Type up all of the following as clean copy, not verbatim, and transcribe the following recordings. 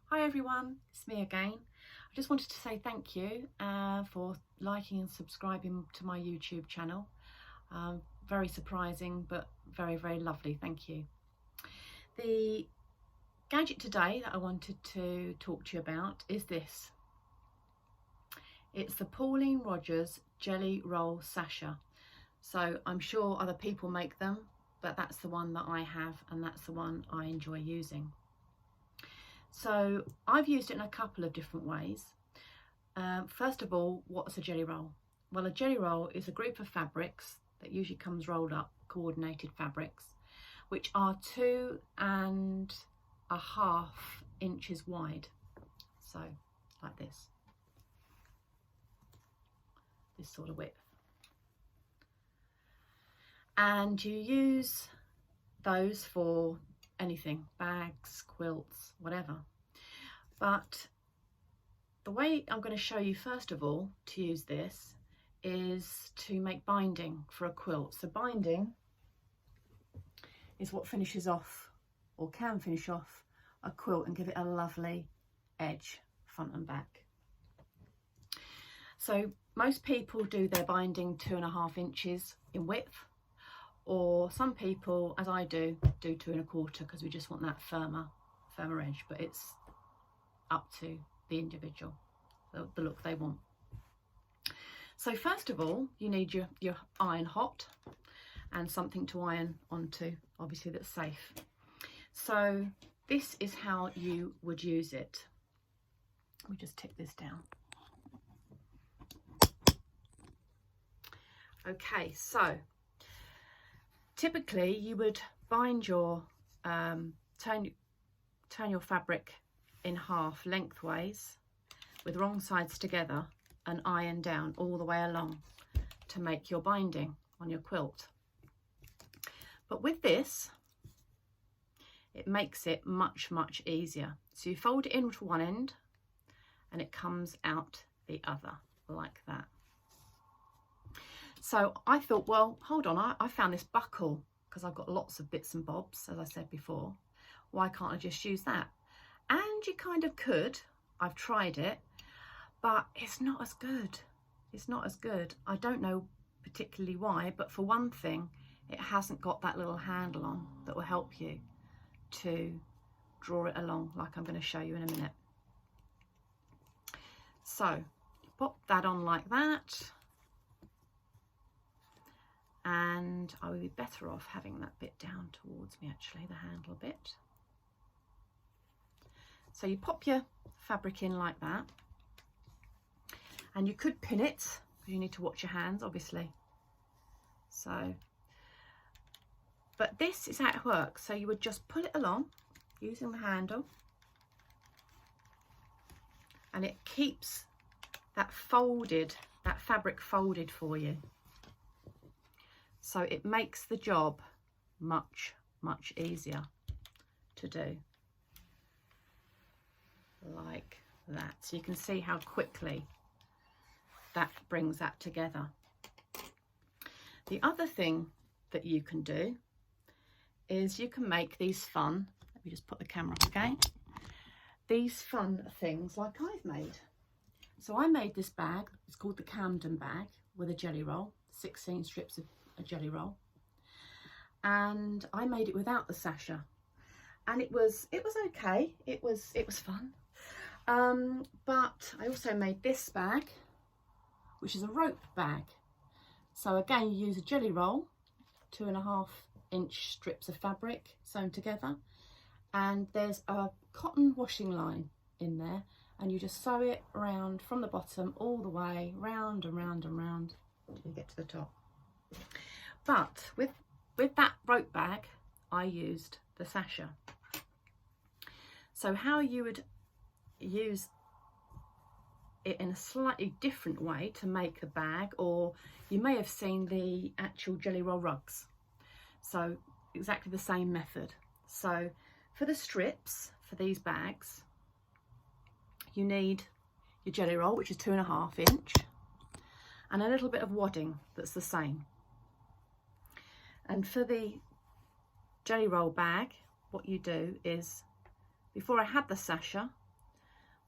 Hi everyone, it's me again. I just wanted to say thank you for liking and subscribing to my YouTube channel. Very surprising, but very, very lovely. Thank you. The gadget today that I wanted to talk to you about is this. It's the Pauline Rodgers Jelly Roll Sasher. So I'm sure other people make them, but that's the one that I have and that's the one I enjoy using. So I've used it in a couple of different ways. First of all, what's a jelly roll? Well, a jelly roll is a group of fabrics that usually comes rolled up, coordinated fabrics, which are 2.5 inches wide. So like this sort of width. And you use those for anything, bags, quilts, whatever. But the way I'm going to show you first of all to use this is to make binding for a quilt. So binding is what finishes off, or can finish off, a quilt and give it a lovely edge front and back. So most people do their binding 2.5 inches in width, or some people, as I do 2.25, because we just want that firmer edge, but it's up to the individual, the look they want. So first of all, you need your iron hot and something to iron onto, obviously that's safe. So this is how you would use it. Let me just tick this down. Okay, so typically you would bind your, turn your fabric in half lengthways with wrong sides together and iron down all the way along to make your binding on your quilt. But with this, it makes it much, much easier. So you fold it in to one end and it comes out the other like that. So I thought, well, hold on, I found this buckle because I've got lots of bits and bobs, as I said before. Why can't I just use that? And you kind of could. I've tried it, but it's not as good. It's not as good. I don't know particularly why, but for one thing, it hasn't got that little handle on that will help you to draw it along, like I'm going to show you in a minute. So pop that on like that. And I would be better off having that bit down towards me, actually, the handle bit. So you pop your fabric in like that. And you could pin it, because you need to watch your hands, obviously. So, but this is how it works. So you would just pull it along using the handle. And it keeps that fabric folded for you. So it makes the job much, much easier to do, like that. So you can see how quickly that brings that together. The other thing that you can do is you can make these fun, let me just put the camera up again, these fun things like I've made. So I made this bag, it's called the Camden bag, with a jelly roll, 16 strips of a jelly roll, and I made it without the Sasher, and it was okay. It was fun. But I also made this bag, which is a rope bag. So again, you use a jelly roll, 2.5 inch strips of fabric sewn together, and there's a cotton washing line in there, and you just sew it around from the bottom all the way round and round and round until you get to the top. But with that rope bag, I used the Sasher. So how you would use it in a slightly different way to make the bag, or you may have seen the actual jelly roll rugs. So exactly the same method. So for the strips for these bags, you need your jelly roll, which is 2.5 inch, and a little bit of wadding that's the same. And for the jelly roll bag, what you do is, before I had the Sasher,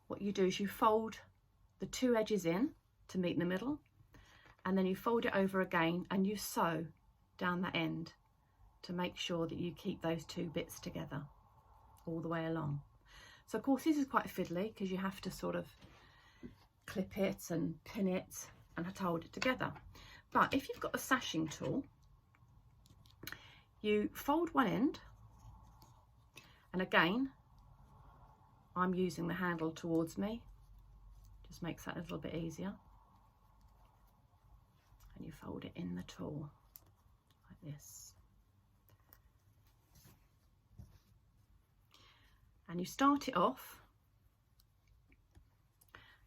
what you do is you fold the two edges in to meet in the middle, and then you fold it over again and you sew down that end to make sure that you keep those two bits together all the way along. So of course this is quite fiddly because you have to sort of clip it and pin it and have to hold it together. But if you've got a sashing tool, you fold one end, and again I'm using the handle towards me, just makes that a little bit easier, and you fold it in the tool like this, and you start it off.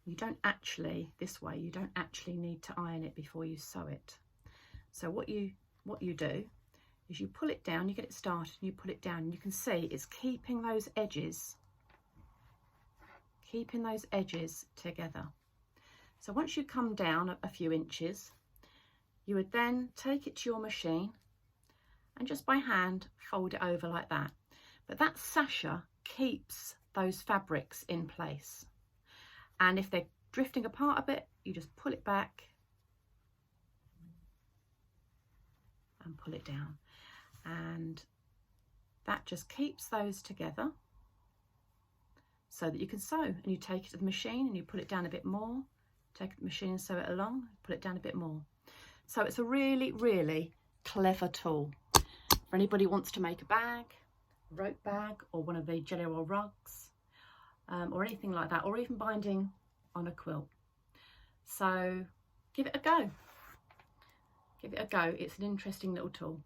You don't actually, this way, you don't actually need to iron it before you sew it. So what you do is you pull it down, you get it started, and you pull it down, and you can see it's keeping those edges together. So once you come down a few inches, you would then take it to your machine and just by hand fold it over like that. But that sasher keeps those fabrics in place. And if they're drifting apart a bit, you just pull it back and pull it down. And that just keeps those together so that you can sew. And you take it to the machine and you pull it down a bit more, take it to the machine and sew it along, pull it down a bit more. So it's a really, really clever tool for anybody who wants to make a bag, rope bag, or one of the jelly roll rugs, or anything like that, or even binding on a quilt. So give it a go. Give it a go. It's an interesting little tool.